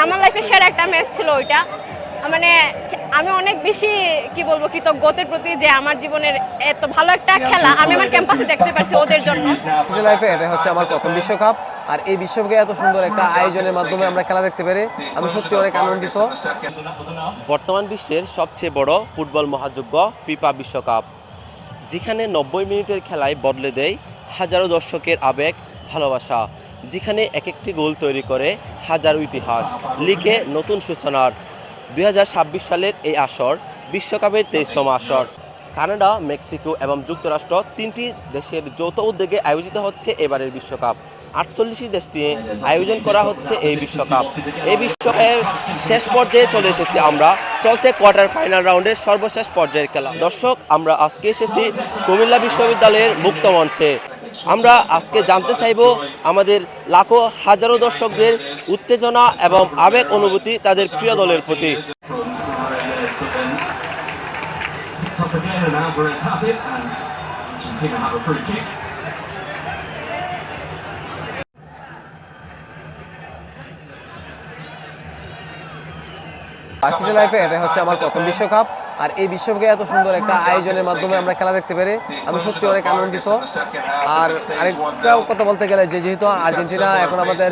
আমার লাইফের সেরা একটা ম্যাচ ছিল ওইটা। মানে আমি অনেক বেশি কি বলবো কৃতজ্ঞতার প্রতি যে আমার জীবনের এত ভালো একটা খেলা আমি আমার ক্যাম্পাসে দেখতে পারছি ওদের জন্য। লাইফে এটা হচ্ছে আমার প্রথম বিশ্বকাপ, আর এই বিশ্বকাপে এত সুন্দর একটা আয়োজনের মাধ্যমে আমরা খেলা দেখতে পেরে আমি সত্যি অনেক আনন্দিত। বর্তমান বিশ্বের সবচেয়ে বড় ফুটবল মহাযজ্ঞ ফিফা বিশ্বকাপ, যেখানে 90 মিনিটের খেলায় বদলে দেয় হাজারো দর্শকের আবেগ ভালোবাসা, যেখানে এক একটি গোল তৈরি করে হাজারো ইতিহাস লিখে নতুন সূচনার। 2026 সালের এই আসর বিশ্বকাপের 23তম আসর। কানাডা, মেক্সিকো এবং যুক্তরাষ্ট্র তিনটি দেশের যৌথ উদ্যোগে আয়োজিত হচ্ছে এবারের বিশ্বকাপ। 48 দেশ নিয়ে আয়োজন করা হচ্ছে এই বিশ্বকাপ। এই বিশ্বকাপের শেষ পর্যায়ে চলে এসেছি আমরা, চলছে কোয়ার্টার ফাইনাল রাউন্ডের সর্বশেষ পর্যায়ের খেলা। দর্শক, আমরা আজকে এসেছি কুমিল্লা বিশ্ববিদ্যালয়ের মুক্ত মঞ্চে। আমরা আজকে জানতে চাইব আমাদের লাখো হাজারো দর্শকদের উত্তেজনা এবং আবেগ অনুভূতি তাদের প্রিয় দলের প্রতি। ভার্সিটি লাইফে এটা হচ্ছে আমার প্রথম বিশ্বকাপ, আর এই বিশ্বকাপে এত সুন্দর একটা আয়োজনের মাধ্যমে আমরা খেলা দেখতে পেরে আমি সত্যি অনেক আনন্দিত। আর আরেকটা কথা বলতে গেলে যেহেতু আর্জেন্টিনা এখন আমাদের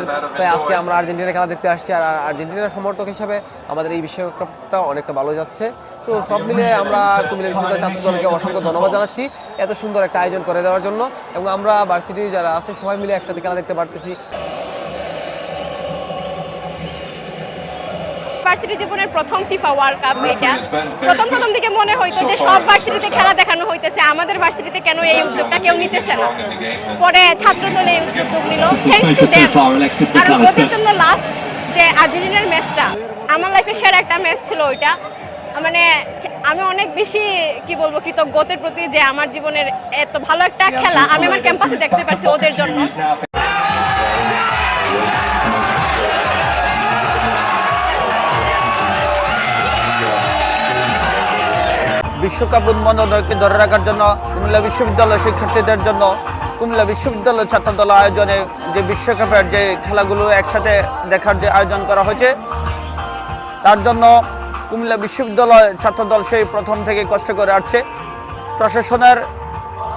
আজকে আমরা আর্জেন্টিনা খেলা দেখতে আসছি, আর আর্জেন্টিনার সমর্থক হিসাবে আমাদের এই বিশ্বকাপটা অনেকটা ভালো যাচ্ছে। তো সব মিলে আমরা কুমিল্লা বিশ্ববিদ্যালয় ছাত্র দলকে অসংখ্য ধন্যবাদ জানাচ্ছি এত সুন্দর একটা আয়োজন করে দেওয়ার জন্য, এবং আমরা ভার্সিটি যারা আছে সবাই মিলে একসাথে খেলা দেখতে পারতেছি। ভার্সিটি জীবনের প্রথম ফিফা ওয়ার্ল্ড কাপ এটা। প্রথম দিকে মনে হইতো যে সব ভার্সিটিতে খেলা দেখানো হইতেছে, আমাদের ভার্সিটিতে কেন এই উদ্যোগটা কেউ নিতেছে না। পরে ছাত্রদল এই উদ্যোগ নিল, থ্যাঙ্কস টু দেম। আর ওদের জন্য লাস্ট যে আর্জেন্টিনার ম্যাচটা আমার লাইফের সেরা একটা ম্যাচ ছিল ওইটা। মানে আমি অনেক বেশি কি বলবো কৃতজ্ঞতার প্রতি যে আমার জীবনের এত ভালো একটা খেলা আমি আমার ক্যাম্পাসে দেখতে পারছি ওদের জন্য। বিশ্বকাপ উন্মাদনাকে ধরে রাখার জন্য কুমিল্লা বিশ্ববিদ্যালয় শিক্ষার্থীদের জন্য কুমিল্লা বিশ্ববিদ্যালয় ছাত্রদল আয়োজনে যে বিশ্বকাপের যে খেলাগুলো একসাথে দেখার যে আয়োজন করা হয়েছে, তার জন্য কুমিল্লা বিশ্ববিদ্যালয় ছাত্রদল সেই প্রথম থেকে কষ্ট করে আসছে। প্রশাসনের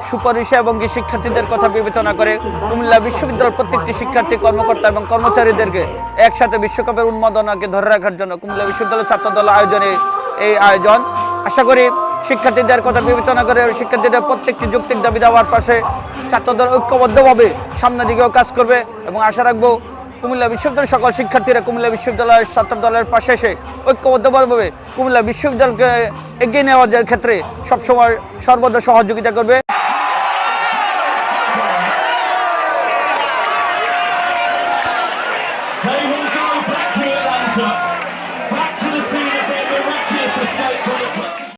সুপারিশে এবং শিক্ষার্থীদের কথা বিবেচনা করে কুমিল্লা বিশ্ববিদ্যালয়ের প্রত্যেকটি শিক্ষার্থী, কর্মকর্তা এবং কর্মচারীদেরকে একসাথে বিশ্বকাপের উন্মাদনাকে ধরে রাখার জন্য কুমিল্লা বিশ্ববিদ্যালয় ছাত্রদল আয়োজনে এই আয়োজন। আশা করি শিক্ষার্থীদের কথা বিবেচনা করে শিক্ষার্থীদের প্রত্যেকটি যৌক্তিক দাবি দেওয়ার পাশে ছাত্রদল ঐক্যবদ্ধভাবে সামনের দিকেও কাজ করবে, এবং আশা রাখবো কুমিল্লা বিশ্ববিদ্যালয়ের সকল শিক্ষার্থীরা কুমিল্লা বিশ্ববিদ্যালয়ের ছাত্রদলের পাশে এসে ঐক্যবদ্ধভাবে কুমিল্লা বিশ্ববিদ্যালয়কে এগিয়ে নেওয়ার ক্ষেত্রে সবসময় সর্বদা সহযোগিতা করবে।